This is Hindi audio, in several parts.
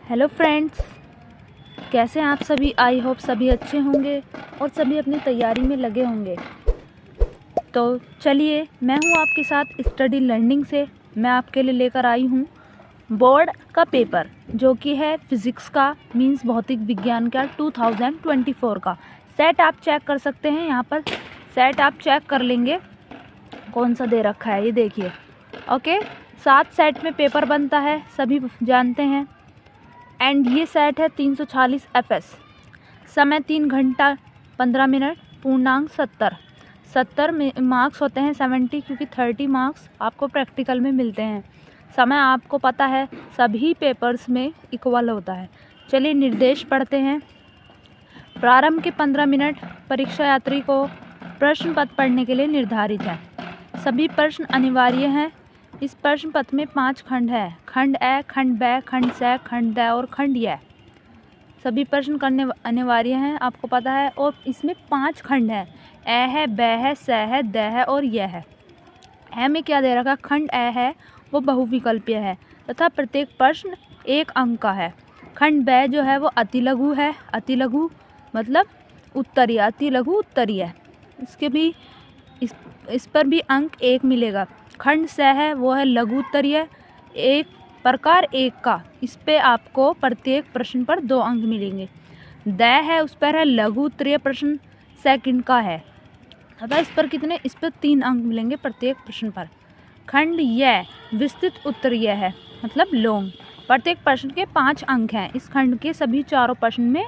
हेलो फ्रेंड्स, कैसे हैं आप सभी। आई होप सभी अच्छे होंगे और सभी अपनी तैयारी में लगे होंगे। तो चलिए, मैं हूं आपके साथ स्टडी लर्निंग से। मैं आपके लिए लेकर आई हूं बोर्ड का पेपर, जो कि है फिज़िक्स का, मींस भौतिक विज्ञान का 2024 का। सेट आप चेक कर सकते हैं, यहाँ पर सेट आप चेक कर लेंगे कौन सा दे रखा है, ये देखिए। ओके, 7 सेट में पेपर बनता है, सभी जानते हैं। एंड ये सेट है 340 FS। समय 3 घंटा 15 मिनट, पूर्णांक 70 में मार्क्स होते हैं 70, क्योंकि 30 मार्क्स आपको प्रैक्टिकल में मिलते हैं। समय आपको पता है सभी पेपर्स में इक्वल होता है। चलिए निर्देश पढ़ते हैं। प्रारंभ के 15 मिनट परीक्षा यात्री को प्रश्न पत्र पढ़ने के लिए निर्धारित है। सभी प्रश्न अनिवार्य हैं। इस प्रश्न पत्र में 5 खंड है। खंड ए, खंड ब, खंड स, खंड द और खंड य। सभी प्रश्न करने अनिवार्य हैं, आपको पता है। और इसमें 5 खंड है। ए है, ब है, स है, द है और य है। ए में क्या दे रखा है? खंड ए है वो बहुविकल्पीय है तथा प्रत्येक प्रश्न 1 अंक का है। खंड ब जो है वो अति लघु है। अति लघु मतलब उत्तरीय, अति लघु उत्तरीय। इसके भी इस पर भी अंक 1 मिलेगा। खंड स है वो है लघु उत्तरीय, एक प्रकार 1 का। इस पे आपको प्रत्येक प्रश्न पर 2 अंक मिलेंगे। द है उस पर है लघु उत्तरीय प्रश्न, सेकंड का है तथा इस पर कितने? इस पर 3 अंक मिलेंगे प्रत्येक प्रश्न पर। खंड य विस्तृत उत्तरीय है, मतलब लॉन्ग। प्रत्येक प्रश्न के 5 अंक हैं। इस खंड के सभी 4 प्रश्न में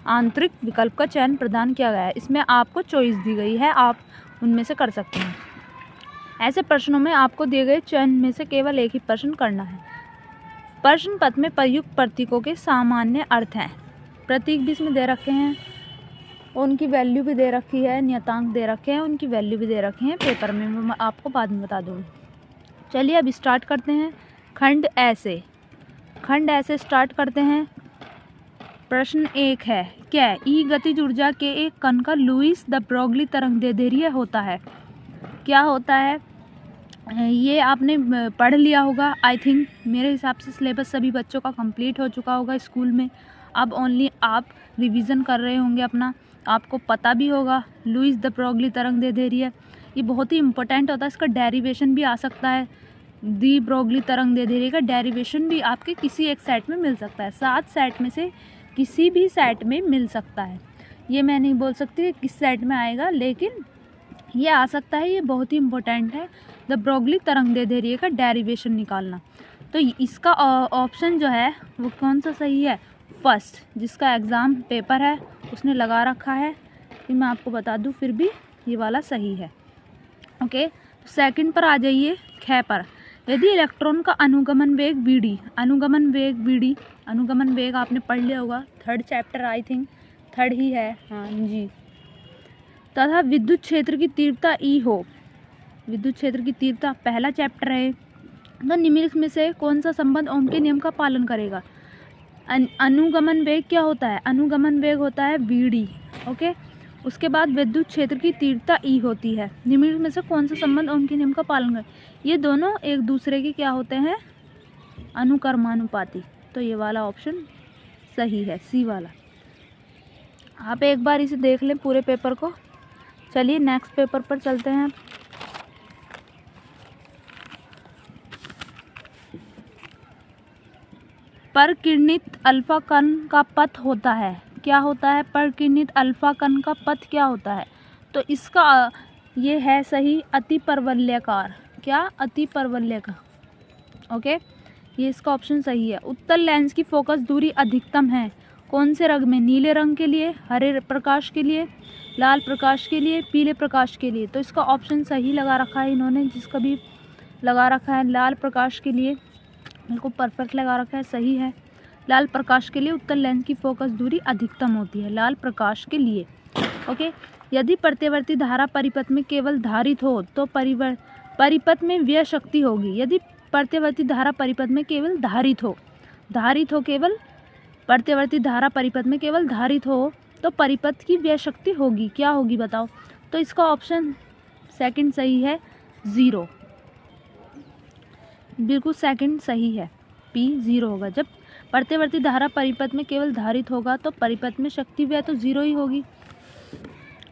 आंतरिक विकल्प का चयन प्रदान किया गया है। इसमें आपको चॉइस दी गई है, आप उनमें से कर सकते हैं। ऐसे प्रश्नों में आपको दिए गए चयन में से केवल एक ही प्रश्न करना है। प्रश्न पत्र में प्रयुक्त प्रतीकों के सामान्य अर्थ हैं। प्रतीक भी इसमें दे रखे हैं, उनकी वैल्यू भी दे रखी है, नियतांक दे रखे हैं, उनकी वैल्यू भी दे रखे हैं पेपर में, मैं आपको बाद में बता दूँगी। चलिए अब स्टार्ट करते हैं। खंड ऐसे स्टार्ट करते हैं। प्रश्न 1 है, क्या ई गतिज ऊर्जा के एक कण का लुईस द ब्रोगली तरंगदैर्ध्य होता है? क्या होता है ये आपने पढ़ लिया होगा। आई थिंक मेरे हिसाब से सिलेबस सभी बच्चों का कंप्लीट हो चुका होगा स्कूल में। अब ओनली आप रिवीजन कर रहे होंगे अपना, आपको पता भी होगा लुईस द ब्रोगली तरंगदैर्ध्य। ये बहुत ही इंपॉर्टेंट होता है, इसका डेरिवेशन भी आ सकता है। दी ब्रोगली तरंगदैर्ध्य का डेरिवेशन भी आपके किसी एक सेट में मिल सकता है। 7 सेट में से किसी भी सेट में मिल सकता है। ये मैं नहीं बोल सकती कि किस सेट में आएगा, लेकिन ये आ सकता है। ये बहुत ही इम्पोर्टेंट है, द ब्रोगली तरंगदैर्ध्य का डेरिवेशन निकालना। तो इसका ऑप्शन जो है वो कौन सा सही है? फर्स्ट, जिसका एग्ज़ाम पेपर है उसने लगा रखा है, कि मैं आपको बता दूं, फिर भी ये वाला सही है। ओके, तो सेकंड पर आ जाइए, ख पर। यदि इलेक्ट्रॉन का अनुगमन वेग vd, अनुगमन वेग आपने पढ़ लिया होगा, 3rd chapter, I think 3rd ही है, हाँ जी। तथा विद्युत क्षेत्र की तीव्रता E हो, विद्युत क्षेत्र की तीव्रता पहला चैप्टर है। तो निम्नलिखित में से कौन सा संबंध ओम के नियम का पालन करेगा? अनुगमन वेग क्या होता है? अनुगमन वेग होता है vd। ओके, उसके बाद विद्युत क्षेत्र की तीव्रता E होती है। निम्नलिखित में से कौन सा संबंध ओम के नियम का पालन करे? ये दोनों एक दूसरे के क्या होते हैं? अनुक्रमानुपाती। तो ये वाला ऑप्शन सही है, सी वाला। आप एक बार इसे देख लें पूरे पेपर को। चलिए नेक्स्ट पेपर पर चलते हैं। परकिरणित अल्फा कण का पथ होता है। क्या होता है? परकिरणित अल्फा कण का पथ क्या होता है? तो इसका ये है सही, अति परवलयाकार। क्या? अति परवलयाकार। ओके, ये इसका ऑप्शन सही है। उत्तल लेंस की फोकस दूरी अधिकतम है कौन से रंग में? नीले रंग के लिए, हरे प्रकाश के लिए, लाल प्रकाश के लिए, पीले प्रकाश के लिए। तो इसका ऑप्शन सही लगा रखा है इन्होंने, जिसका भी लगा रखा है लाल प्रकाश के लिए, बिल्कुल परफेक्ट लगा रखा है, सही है। लाल प्रकाश के लिए उत्तल लेंस की फोकस दूरी अधिकतम होती है, लाल प्रकाश के लिए। ओके, यदि प्रत्यवर्ती धारा परिपथ में केवल धारित हो तो परिपथ में व्यय शक्ति होगी। यदि प्रत्यवर्ती धारा परिपथ में केवल धारित हो केवल प्रत्यवर्ती धारा परिपथ में केवल धारित हो तो परिपथ की व्यय शक्ति होगी। क्या होगी बताओ? तो इसका ऑप्शन सेकंड सही है, 0। बिल्कुल सेकंड सही है, P 0 होगा। जब प्रत्यवर्ती धारा परिपथ में केवल धारित होगा तो परिपथ में शक्ति व्यय तो 0 ही होगी।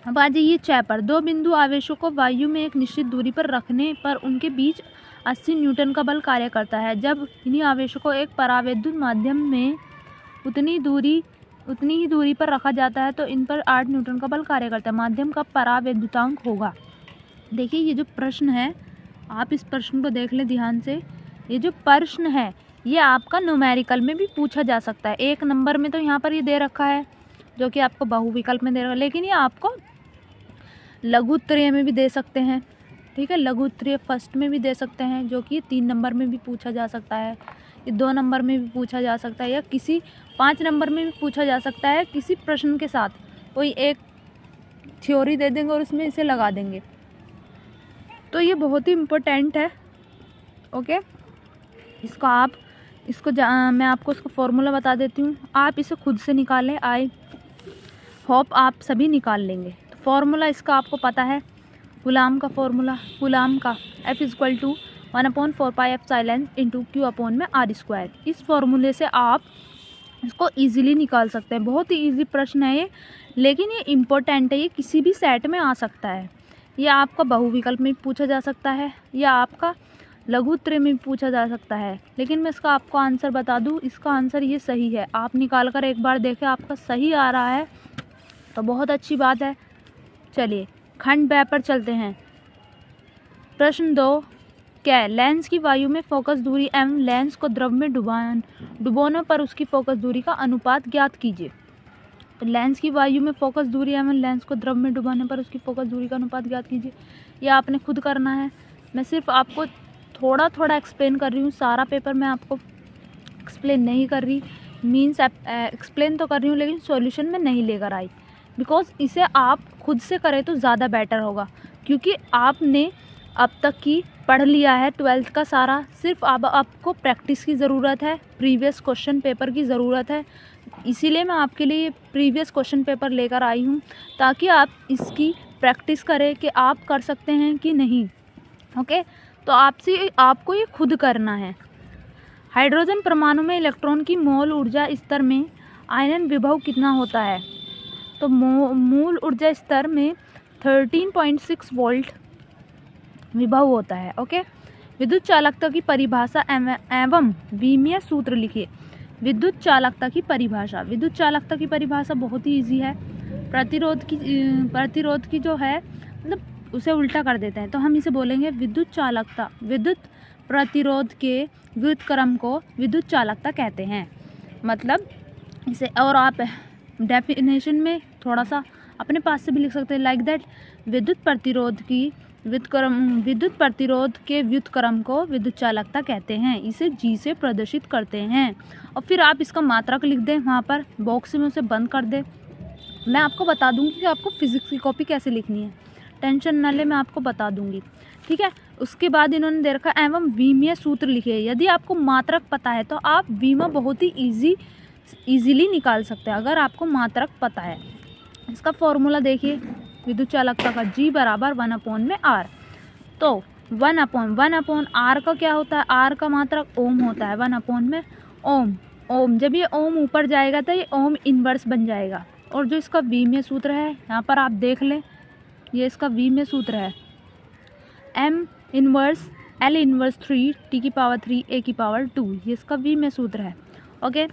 अब आ जाइए च पर। दो बिंदु आवेशों को वायु में एक निश्चित दूरी पर रखने पर उनके बीच 80 न्यूटन का बल कार्य करता है। जब इन्हीं आवेशों को एक परावैद्युत माध्यम में उतनी ही दूरी पर रखा जाता है तो इन पर 8 न्यूटन का बल कार्य करता है। माध्यम का परावैद्युतांक होगा। देखिए ये जो प्रश्न है, आप इस प्रश्न को देख लें ध्यान से। ये जो प्रश्न है ये आपका न्यूमेरिकल में भी पूछा जा सकता है। 1 नंबर में तो यहाँ पर ये दे रखा है जो कि आपको बहुविकल्प में दे रखा है, लेकिन ये आपको लघु उत्तरीय में भी दे सकते हैं। ठीक है, लघु उत्तरीय फर्स्ट में भी दे सकते हैं जो कि 3 नंबर में भी पूछा जा सकता है, ये 2 नंबर में भी पूछा जा सकता है, या किसी 5 नंबर में भी पूछा जा सकता है। किसी प्रश्न के साथ कोई एक थ्योरी दे देंगे और उसमें इसे लगा देंगे। तो ये बहुत ही इम्पोर्टेंट है। ओके, मैं आपको इसका फॉर्मूला बता देती हूँ, आप इसे खुद से निकालें। आई होप आप सभी निकाल लेंगे। तो फॉर्मूला इसका आपको पता है, कूलाम का फॉर्मूला, कूलाम का F = 1/4πε × Q/r²। इस फॉर्मूले से आप इसको इजीली निकाल सकते हैं। बहुत ही इजी प्रश्न है ये, लेकिन ये इम्पोर्टेंट है। ये किसी भी सेट में आ सकता है। ये आपका बहुविकल्प में भी पूछा जा सकता है या आपका लघु उत्तरीय में भी पूछा जा सकता है। लेकिन मैं इसका आपको आंसर बता दूं, इसका आंसर ये सही है। आप निकाल कर एक बार देखें, आपका सही आ रहा है तो बहुत अच्छी बात है। चलिए खंड ब पर चलते हैं। प्रश्न 2 क्या है? लेंस की वायु में फोकस दूरी एवं लेंस को द्रव में डुबोने पर उसकी फोकस दूरी का अनुपात ज्ञात कीजिए। तो लेंस की वायु में फोकस दूरी एवं लेंस को द्रव में डुबाने पर उसकी फोकस दूरी का अनुपात ज्ञात कीजिए। यह आपने खुद करना है। मैं सिर्फ आपको थोड़ा थोड़ा एक्सप्लेन कर रही हूँ, सारा पेपर मैं आपको एक्सप्लेन नहीं कर रही। मीन्स एक्सप्लेन तो कर रही हूँ लेकिन सॉल्यूशन में नहीं लेकर आई, बिकॉज इसे आप खुद से करें तो ज़्यादा बेटर होगा, क्योंकि आपने अब तक की पढ़ लिया है 12th का सारा। सिर्फ अब आपको प्रैक्टिस की ज़रूरत है, प्रीवियस क्वेश्चन पेपर की ज़रूरत है। इसीलिए मैं आपके लिए प्रीवियस क्वेश्चन पेपर लेकर आई हूँ, ताकि आप इसकी प्रैक्टिस करें कि आप कर सकते हैं कि नहीं। ओके, तो आपको ये खुद करना है। हाइड्रोजन परमाणु में इलेक्ट्रॉन की मोल ऊर्जा स्तर में आयनन विभव कितना होता है? तो मूल ऊर्जा स्तर में 13.6 वोल्ट विभव होता है। ओके, विद्युत चालकता की परिभाषा एवं विमीय सूत्र लिखिए। विद्युत चालकता की परिभाषा बहुत ही इजी है। प्रतिरोध की जो है, मतलब उसे उल्टा कर देते हैं तो हम इसे बोलेंगे विद्युत चालकता। विद्युत प्रतिरोध के व्युत्क्रम को विद्युत चालकता कहते हैं। मतलब इसे, और आप डेफिनेशन में थोड़ा सा अपने पास से भी लिख सकते हैं, लाइक दैट विद्युत प्रतिरोध के व्युत्क्रम को विद्युत चालकता कहते हैं। इसे G से प्रदर्शित करते हैं। और फिर आप इसका मात्रक लिख दें वहाँ पर बॉक्स में, उसे बंद कर दें। मैं आपको बता दूंगी कि आपको फिजिक्स की कॉपी कैसे लिखनी है, टेंशन न ले, मैं आपको बता दूंगी। ठीक है, उसके बाद इन्होंने दे रखा एवं विमीय सूत्र लिखिए। यदि आपको मात्रक पता है तो आप विमीय बहुत ही ईजीली निकाल सकते हैं, अगर आपको मात्रक पता है। इसका फॉर्मूला देखिए, विद्युत चालकता का G = 1/r। तो 1/r का क्या होता है? R का मात्रक ओम होता है। 1/में ओम। जब ये ओम ऊपर जाएगा तो ये ओम इनवर्स बन जाएगा। और जो इसका विमीय सूत्र है, यहाँ पर आप देख लें, ये इसका विमीय सूत्र है M inverse L inverse 3 T⁻³ A⁻²। ये इसका विमीय सूत्र है। ओके,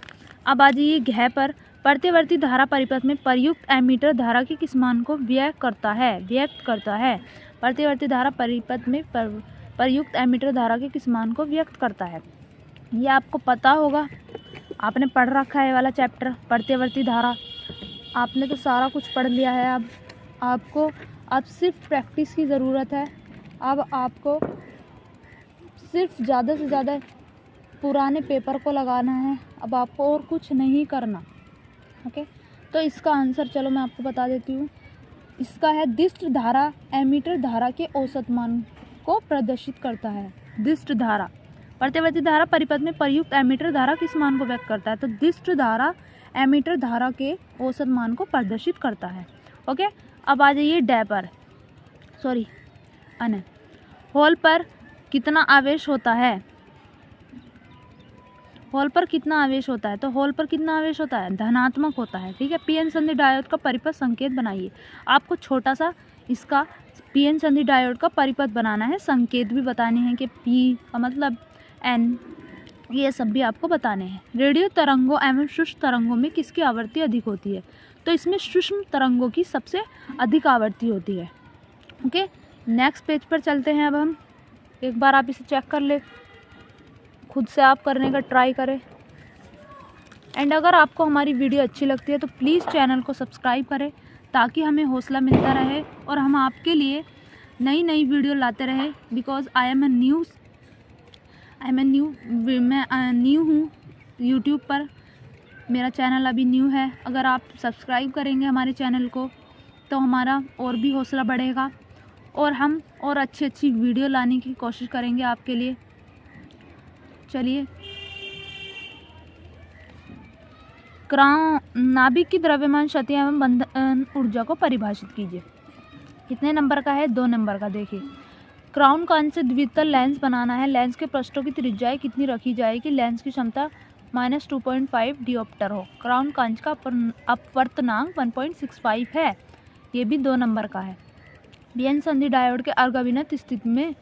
अब आ जाइए घ पर। प्रत्यवर्ती धारा परिपथ में प्रयुक्त एमीटर धारा के किस मान को व्यक्त करता है? प्रत्यवर्ती धारा परिपथ में प्रयुक्त एमीटर धारा के किस मान को व्यक्त करता है? ये आपको पता होगा, आपने पढ़ रखा है वाला चैप्टर प्रत्यवर्ती धारा। आपने तो सारा कुछ पढ़ लिया है। अब आपको सिर्फ प्रैक्टिस की ज़रूरत है। अब आपको सिर्फ ज़्यादा से ज़्यादा पुराने पेपर को लगाना है। अब आपको और कुछ नहीं करना। ओके, तो इसका आंसर चलो मैं आपको बता देती हूँ। इसका है दिष्ट धारा एमीटर धारा के औसत मान को प्रदर्शित करता है। दिष्ट धारा, प्रत्यवर्ती धारा परिपथ में प्रयुक्त एमीटर धारा किस मान को व्यक्त करता है? तो दिष्ट धारा एमीटर धारा के औसत मान को प्रदर्शित करता है। ओके, अब आ जाइए डे पर। होल पर कितना आवेश होता है? हॉल पर कितना आवेश होता है, तो हॉल पर कितना आवेश होता है, धनात्मक होता है। ठीक है, पीएन संधि डायोड का परिपथ संकेत बनाइए। आपको छोटा सा इसका पीएन संधि डायोड का परिपथ बनाना है, संकेत भी बताने हैं कि पी का मतलब एन, ये सब भी आपको बताने हैं। रेडियो तरंगों एवं सूक्ष्म तरंगों में किसकी आवृत्ति अधिक होती है, तो इसमें सूक्ष्म तरंगों की सबसे अधिक आवृत्ति होती है। ओके, नेक्स्ट पेज पर चलते हैं। अब हम एक बार आप इसे चेक कर ले, खुद से आप करने का ट्राई करें। एंड अगर आपको हमारी वीडियो अच्छी लगती है तो प्लीज़ चैनल को सब्सक्राइब करें ताकि हमें हौसला मिलता रहे और हम आपके लिए नई नई वीडियो लाते रहे। बिकॉज मैं न्यू हूँ यूट्यूब पर, मेरा चैनल अभी न्यू है। अगर आप सब्सक्राइब करेंगे हमारे चैनल को तो हमारा और भी हौसला बढ़ेगा और हम और अच्छी अच्छी वीडियो लाने की कोशिश करेंगे आपके लिए। चलिए, नाभिक की द्रव्यमान शक्ति एवं बंधन ऊर्जा को परिभाषित कीजिए। कितने नंबर का है, 2 नंबर का। देखिए, क्राउन कांच से द्वितल लेंस बनाना है। लेंस के पृष्ठों की त्रिज्याएं कितनी रखी जाएगी, लेंस की क्षमता -2.5 डियोप्टर हो। क्राउन कांच का अपवर्तनांक 1.65 है, ये भी 2 नंबर का है। पीएन संधि डायोड के अर्धअभिनत स्थिति में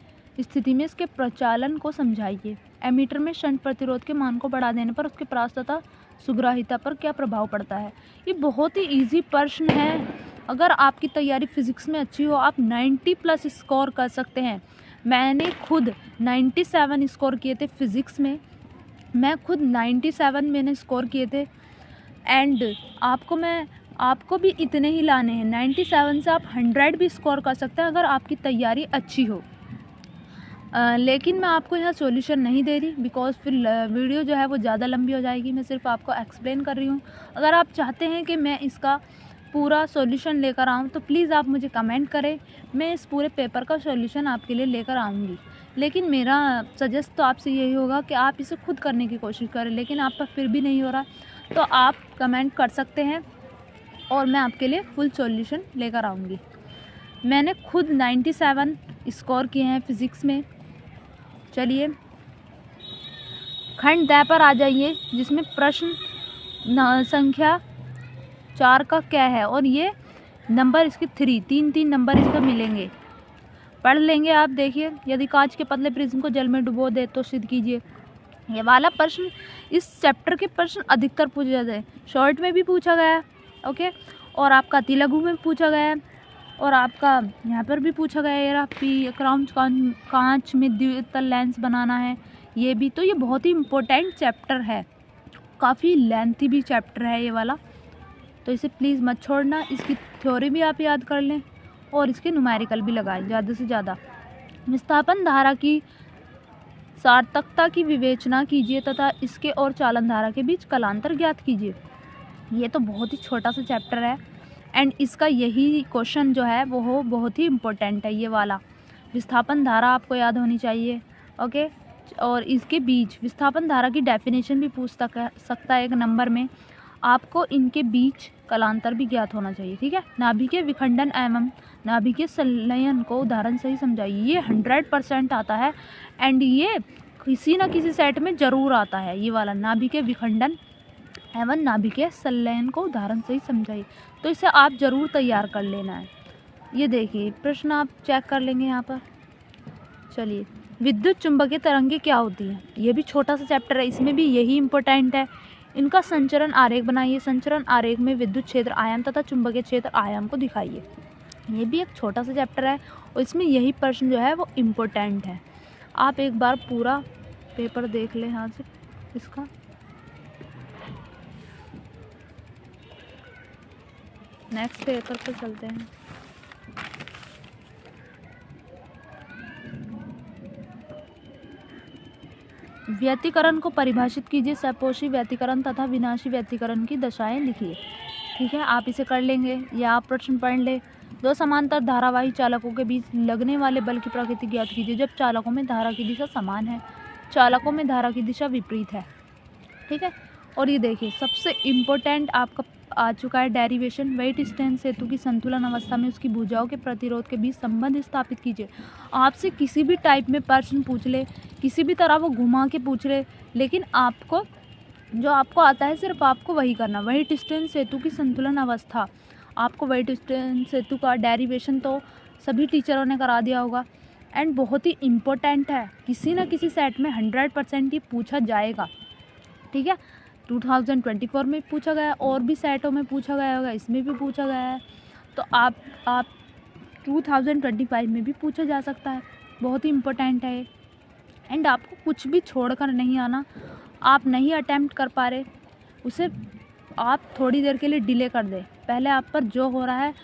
इसके प्रचालन को समझाइए। एमीटर में शंट प्रतिरोध के मान को बढ़ा देने पर उसके प्रास तथा सुग्राहिता पर क्या प्रभाव पड़ता है। ये बहुत ही इजी प्रश्न है। अगर आपकी तैयारी फिजिक्स में अच्छी हो, आप 90+ स्कोर कर सकते हैं। मैंने खुद 97 स्कोर किए थे फिज़िक्स में, मैं खुद 97 मैंने स्कोर किए थे। एंड आपको भी इतने ही लाने हैं। 97 से आप 100 भी स्कोर कर सकते हैं अगर आपकी तैयारी अच्छी हो। लेकिन मैं आपको यहाँ सॉल्यूशन नहीं दे रही बिकॉज फिर वीडियो जो है वो ज़्यादा लंबी हो जाएगी। मैं सिर्फ आपको एक्सप्लेन कर रही हूँ। अगर आप चाहते हैं कि मैं इसका पूरा सॉल्यूशन लेकर आऊँ तो प्लीज़ आप मुझे कमेंट करें, मैं इस पूरे पेपर का सॉल्यूशन आपके लिए लेकर आऊँगी। लेकिन मेरा सजेस्ट तो आपसे यही होगा कि आप इसे खुद करने की कोशिश करें। लेकिन आपका फिर भी नहीं हो रहा तो आप कमेंट कर सकते हैं और मैं आपके लिए फुल सॉल्यूशन लेकर आऊँगी। मैंने खुद 97 स्कोर किए हैं फिज़िक्स में। चलिए, खंड द पर आ जाइए जिसमें प्रश्न संख्या 4 का क्या है और ये नंबर इसके 3 नंबर इसका मिलेंगे, पढ़ लेंगे आप। देखिए, यदि कांच के पतले प्रिज्म को जल में डुबो दे तो सिद्ध कीजिए। ये वाला प्रश्न इस चैप्टर के प्रश्न अधिकतर पूछे जाते हैं। शॉर्ट में भी पूछा गया है, ओके, और आपका अति लघु में पूछा गया है और आपका यहाँ पर भी पूछा गया है। यार क्राउन कांच में द्वितल लेंस बनाना है, ये भी। तो ये बहुत ही इम्पोर्टेंट चैप्टर है, काफ़ी लेंथी भी चैप्टर है ये वाला, तो इसे प्लीज़ मत छोड़ना। इसकी थ्योरी भी आप याद कर लें और इसके न्यूमेरिकल भी लगाएं ज़्यादा से ज़्यादा। विस्थापन धारा की सार्थकता की विवेचना कीजिए तथा इसके और चालन धारा के बीच कलांतर ज्ञात कीजिए। ये तो बहुत ही छोटा सा चैप्टर है एंड इसका यही क्वेश्चन जो है वो बहुत ही इम्पोर्टेंट है। ये वाला विस्थापन धारा आपको याद होनी चाहिए, ओके। और इसके बीच विस्थापन धारा की डेफिनेशन भी पूछ सकता है एक नंबर में। आपको इनके बीच कलांतर भी ज्ञात होना चाहिए, ठीक है। नाभिकीय विखंडन एवं नाभिकीय संलयन को उदाहरण से ही समझाइए। ये 100% आता है एंड ये किसी न किसी सेट में ज़रूर आता है। ये वाला नाभिकीय विखंडन एवं नाभिकीय संलयन को उदाहरण से ही समझाइए, तो इसे आप ज़रूर तैयार कर लेना है। ये देखिए प्रश्न आप चेक कर लेंगे यहाँ पर। चलिए, विद्युत चुंबकीय तरंगें क्या होती हैं, ये भी छोटा सा चैप्टर है, इसमें भी यही इम्पोर्टेंट है। इनका संचरण आरेख बनाइए। संचरण आरेख में विद्युत क्षेत्र आयाम तथा चुंबकीय क्षेत्र आयाम को दिखाइए। ये भी एक छोटा सा चैप्टर है और इसमें यही प्रश्न जो है वो इम्पोर्टेंट है। आप एक बार पूरा पेपर देख लें यहाँ से इसका। नेक्स्ट पेपर पे चलते हैं। व्यतिकरण को परिभाषित कीजिए। सपोषी व्यतिकरण तथा विनाशी व्यतिकरण की दशाएं लिखिए। ठीक है, आप इसे कर लेंगे या आप प्रश्न पढ़ ले। दो समांतर धारावाही चालकों के बीच लगने वाले बल की प्रकृति ज्ञात कीजिए। जब चालकों में धारा की दिशा समान है, चालकों में धारा की दिशा विपरीत है, ठीक है। और ये देखिए सबसे इम्पोर्टेंट आपका आ चुका है डेरिवेशन। वेट स्टैंड सेतु की संतुलन अवस्था में उसकी भुजाओं के प्रतिरोध के बीच संबंध स्थापित कीजिए। आपसे किसी भी टाइप में प्रश्न पूछ ले, किसी भी तरह वो घुमा के पूछ ले, लेकिन आपको जो आपको आता है सिर्फ आपको वही करना। व्हाइट-स्टोन सेतु की संतुलन अवस्था, आपको व्हाइट-स्टोन सेतु का डेरिवेशन तो सभी टीचरों ने करा दिया होगा एंड बहुत ही इम्पोर्टेंट है, किसी न किसी सेट में 100% ही पूछा जाएगा। ठीक है, 2024 में पूछा गया, और भी सेटों में पूछा गया होगा, इसमें भी पूछा गया है, तो आप 2025 में भी पूछा जा सकता है। बहुत ही इम्पोर्टेंट है एंड आपको कुछ भी छोड़कर नहीं आना। आप नहीं अटेम्प्ट कर पा रहे, उसे आप थोड़ी देर के लिए डिले कर दें। पहले आप पर जो हो रहा है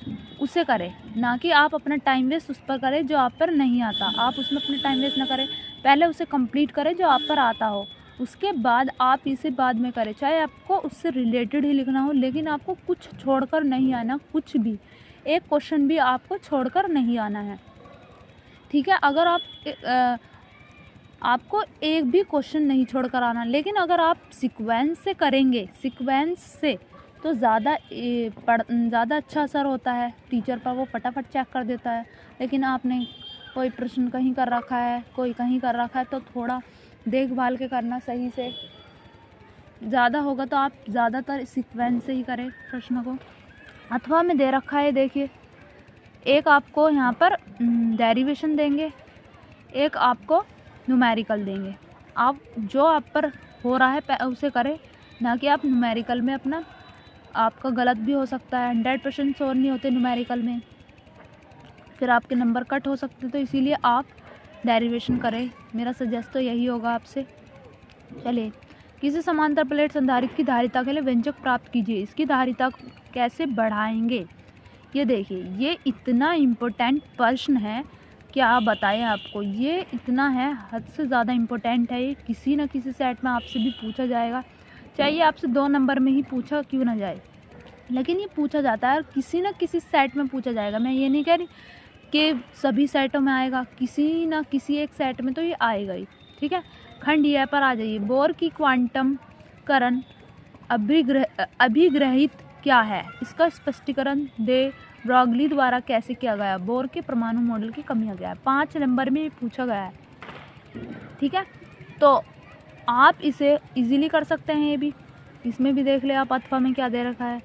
उसे करें, ना कि आप अपना टाइम वेस्ट उस पर करें जो आप पर नहीं आता। आप उसमें अपना टाइम वेस्ट ना करें, पहले उसे कंप्लीट करें जो आप पर आता हो, उसके बाद आप इसे बाद में करें। चाहे आपको उससे रिलेटेड ही लिखना हो, लेकिन आपको कुछ छोड़कर नहीं आना, कुछ भी एक क्वेश्चन भी आपको छोड़कर नहीं आना है। ठीक है, अगर आपको एक भी क्वेश्चन नहीं छोड़कर आना, लेकिन अगर आप सीक्वेंस से करेंगे, सीक्वेंस से तो ज़्यादा अच्छा असर होता है टीचर पर, वो फटाफट चेक कर देता है। लेकिन आपने कोई प्रश्न कहीं कर रखा है, कोई कहीं कर रखा है, तो थोड़ा देखभाल के करना सही से। ज़्यादा होगा तो आप ज़्यादातर सीक्वेंस से ही करें प्रश्न को। अथवा में दे रखा है, देखिए, एक आपको यहाँ पर डेरिवेशन देंगे, एक आपको न्यूमेरिकल देंगे। आप जो आप पर हो रहा है उसे करें, ना कि आप न्यूमेरिकल में अपना, आपका गलत भी हो सकता है, 100% श्योर नहीं होते न्यूमेरिकल में, फिर आपके नंबर कट हो सकते, तो इसीलिए आप डेरिवेशन करें। मेरा सजेस्ट तो यही होगा आपसे। चलिए, किसी समांतर प्लेट संधारित्र की धारिता के लिए व्यंजक प्राप्त कीजिए। इसकी धारिता कैसे बढ़ाएंगे, ये देखिए, ये इतना इम्पोर्टेंट प्रश्न है, क्या बताएं आपको, ये इतना है, हद से ज़्यादा इम्पोर्टेंट है। ये किसी न किसी सेट में आपसे भी पूछा जाएगा, चाहिए आपसे 2 नंबर में ही पूछा क्यों ना जाए, लेकिन ये पूछा जाता है और किसी न किसी सेट में पूछा जाएगा। मैं ये नहीं कह रही कि सभी सेटों में आएगा, किसी न किसी एक सेट में तो ये आएगा ही। ठीक है, खंड यह पर आ जाइए। बोर की क्वांटम करण अभिग्रहित क्या है, इसका स्पष्टीकरण दे ब्रॉगली द्वारा कैसे किया गया। बोर के परमाणु मॉडल की कमियां क्या है, 5 नंबर में पूछा गया है। ठीक है, तो आप इसे इजीली कर सकते हैं। ये भी, इसमें भी देख ले आप, अथवा में क्या दे रखा है।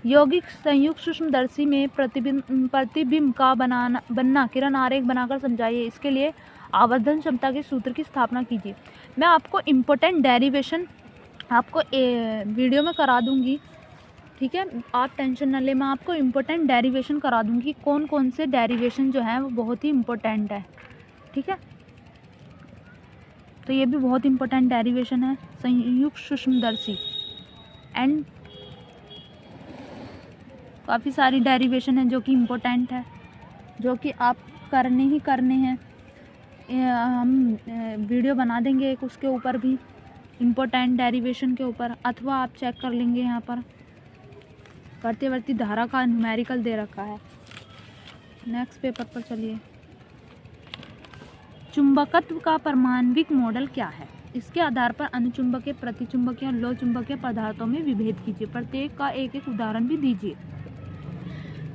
यौगिक संयुक्त सूक्ष्मदर्शी में प्रतिबिंब का बनना किरण आरेख बनाकर समझाइए। इसके लिए आवर्धन क्षमता के सूत्र की स्थापना कीजिए। मैं आपको इम्पोर्टेंट डेरिवेशन आपको वीडियो में करा दूंगी। ठीक है, आप टेंशन न ले, मैं आपको इम्पोर्टेंट डेरिवेशन करा दूंगी। कौन कौन से डेरिवेशन जो हैं वो बहुत ही इम्पोर्टेंट है। ठीक है, तो ये भी बहुत इम्पोर्टेंट डेरिवेशन है, संयुक्त सूक्ष्मदर्शी एंड काफ़ी सारी डेरिवेशन है जो कि इम्पोर्टेंट है, जो कि आप करने ही करने हैं। हम वीडियो बना देंगे एक उसके ऊपर भी, इम्पोर्टेंट डेरिवेशन के ऊपर, अथवा आप चेक कर लेंगे। यहाँ पर प्रतिवर्ती धारा का न्यूमेरिकल दे रखा है। नेक्स्ट पेपर पर चलिए। चुंबकत्व का परमाण्विक मॉडल क्या है, इसके आधार पर अनुचुंबकीय, प्रतिचुंबकीय और लो चुंबकीय पदार्थों में विभेद कीजिए। प्रत्येक का एक एक उदाहरण भी दीजिए।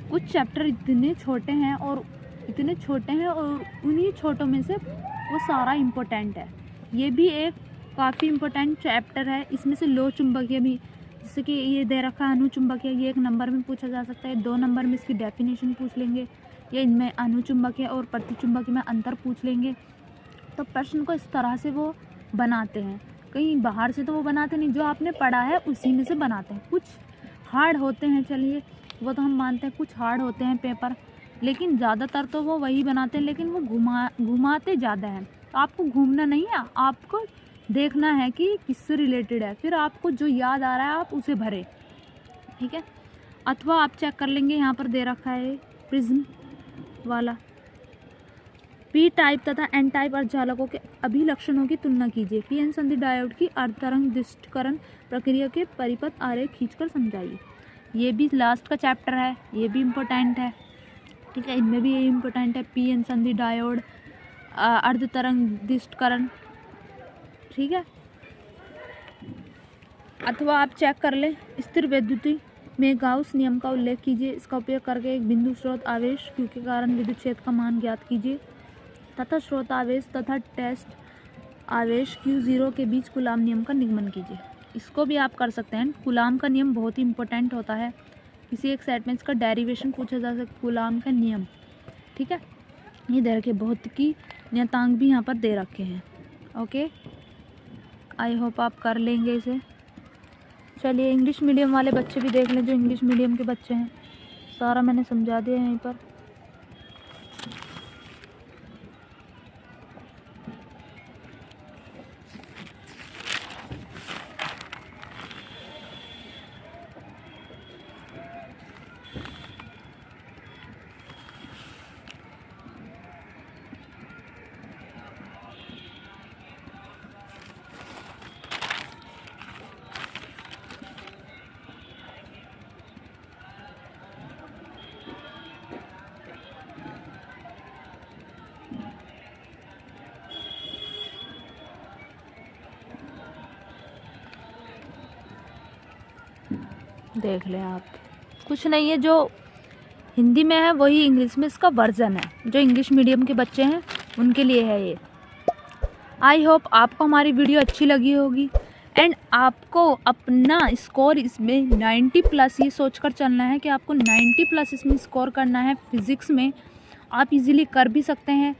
कुछ चैप्टर इतने छोटे हैं और उन्हीं छोटों में से वो सारा इम्पोर्टेंट है। ये भी एक काफ़ी इम्पोर्टेंट चैप्टर है। इसमें से लो चुंबकीय भी, जैसे कि ये दे रखा है अनुचुंबकीय, ये 1 नंबर में पूछा जा सकता है। 2 नंबर में इसकी डेफिनेशन पूछ लेंगे, या इनमें अनुचुंबकीय और प्रतिचुंबकीय में अंतर पूछ लेंगे। तो प्रश्न को इस तरह से वो बनाते हैं, कहीं बाहर से तो वो बनाते नहीं, जो आपने पढ़ा है उसी में से बनाते हैं। कुछ हार्ड होते हैं, चलिए वो तो हम मानते हैं, कुछ हार्ड होते हैं पेपर, लेकिन ज़्यादातर तो वो वही बनाते हैं, लेकिन वो घुमाते ज़्यादा हैं। तो आपको घूमना नहीं है, आपको देखना है कि किससे रिलेटेड है, फिर आपको जो याद आ रहा है आप उसे भरें। ठीक है, अथवा आप चेक कर लेंगे, यहाँ पर दे रखा है प्रिज्म वाला। पी टाइप तथा एन टाइप अर्धचालकों के अभिलक्षणों की तुलना कीजिए। पीएन संधि डायोड की अर्धतरंग दिष्टकरण प्रक्रिया के परिपथ आरेख खींचकर समझाइए। ये भी लास्ट का चैप्टर है, ये भी इम्पोर्टेंट है। ठीक है, इनमें भी ये इम्पोर्टेंट है, पीएन संधि डायोड, अर्धतरंग दिष्टकरण। ठीक है, अथवा आप चेक कर ले। स्थिर वैद्युति में गाउस नियम का उल्लेख कीजिए। इसका उपयोग करके एक बिंदु स्रोत आवेश Q के कारण विद्युत क्षेत्र का मान ज्ञात कीजिए तथा स्रोत आवेश तथा टेस्ट आवेश Q0 के बीच कूलाम नियम का निगमन कीजिए। इसको भी आप कर सकते हैं। कूलाम का नियम बहुत ही इंपॉर्टेंट होता है, किसी एक सेंटेंस का डेरिवेशन पूछा जा सकता है, कूलाम का नियम। ठीक है, ये दे रखे भौतिकी नियतांक भी यहाँ पर दे रखे हैं। ओके, आई होप आप कर लेंगे इसे। चलिए इंग्लिश मीडियम वाले बच्चे भी देख लें, जो इंग्लिश मीडियम के बच्चे हैं, सारा मैंने समझा दिया है यहीं पर। देख लें आप, कुछ नहीं है, जो हिंदी में है वही इंग्लिश में इसका वर्जन है। जो इंग्लिश मीडियम के बच्चे हैं उनके लिए है ये। आई होप आपको हमारी वीडियो अच्छी लगी होगी एंड आपको अपना स्कोर इसमें 90 प्लस ये सोचकर चलना है कि आपको 90 प्लस इसमें स्कोर करना है। फिज़िक्स में आप इजीली कर भी सकते हैं।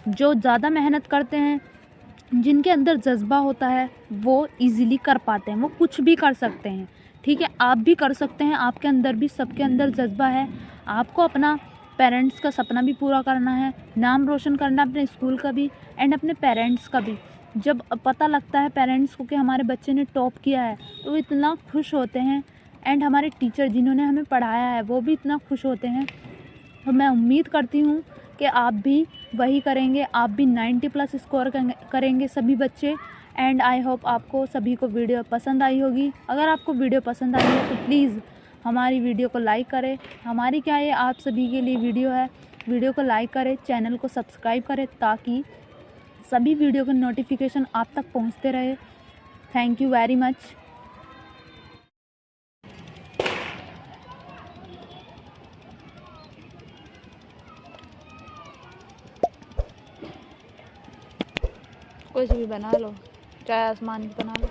जो ज़्यादा मेहनत करते हैं, जिनके अंदर जज्बा होता है, वो इजीली कर पाते हैं, वो कुछ भी कर सकते हैं। ठीक है, आप भी कर सकते हैं, आपके अंदर भी, सबके अंदर जज्बा है। आपको अपना पेरेंट्स का सपना भी पूरा करना है, नाम रोशन करना अपने स्कूल का भी एंड अपने पेरेंट्स का भी। जब पता लगता है पेरेंट्स को कि हमारे बच्चे ने टॉप किया है, तो वो इतना खुश होते हैं एंड हमारे टीचर जिन्होंने हमें पढ़ाया है वो भी इतना खुश होते हैं। तो मैं उम्मीद करती हूँ कि आप भी वही करेंगे, आप भी 90 प्लस स्कोर करेंगे सभी बच्चे। एंड आई होप आपको सभी को वीडियो पसंद आई होगी। अगर आपको वीडियो पसंद आई है तो प्लीज़ हमारी वीडियो को लाइक करें। हमारी क्या ये आप सभी के लिए वीडियो है, वीडियो को लाइक करें, चैनल को सब्सक्राइब करें ताकि सभी वीडियो के नोटिफिकेशन आप तक पहुंचते रहे। Thank you very much. कुछ भी बना लो, चाहे आसमान की बना लो।